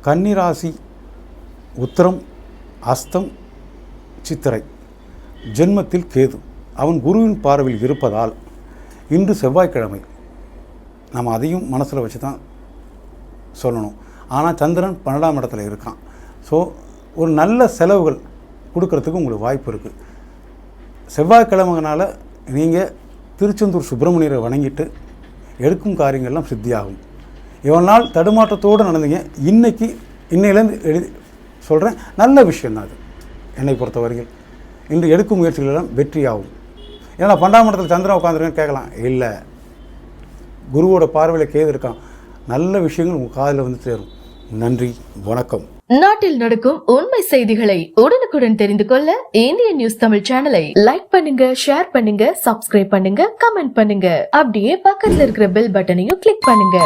கன்னிராசி உத்திரம் அஸ்தம் சித்திரை ஜென்மத்தில் கேது. அவன் குருவின் பார்வையில் இருப்பதால் இன்று செவ்வாய்க்கிழமை. நம்ம அதையும் மனசில் வச்சு தான் சொல்லணும். ஆனால் சந்திரன் 12ஆம் இடத்துல இருக்கான். ஸோ ஒரு நல்ல செலவுகள் கொடுக்கறதுக்கு உங்களுக்கு வாய்ப்பு இருக்குது. செவ்வாய்க்கிழமைனால நீங்கள் திருச்செந்தூர் சுப்பிரமணியரை வணங்கிட்டு எடுக்கும் காரியங்கள்லாம் சித்தியாகும். இவ்வளோ நாள் தடுமாற்றத்தோடு நடந்தீங்க. இன்னையிலேருந்து சொல்கிறேன், நல்ல விஷயந்தான் அது. என்னை பொறுத்தவரையில் இன்று எடுக்கும் முயற்சிகளெல்லாம் வெற்றியாகும். ஏன்னா 12ஆம் இடத்துல சந்திரன் உட்காந்துருக்கேன்னு கேட்கலாம். இல்லை, குருவோட பார்வையில் கேது இருக்கான். நல்ல விஷயங்கள் உங்கள் காதில் வந்து சேரும். நன்றி, வணக்கம். நாட்டில் நடக்கும் உண்மை செய்திகளை உடனுக்குடன் தெரிந்து கொள்ள இந்திய நியூஸ் தமிழ் சேனலை லைக் பண்ணுங்க, ஷேர் பண்ணுங்க, சப்ஸ்கிரைப் பண்ணுங்க, கமெண்ட் பண்ணுங்க. அப்படியே பக்கத்துல இருக்கிற பெல் பட்டனையும் கிளிக் பண்ணுங்க.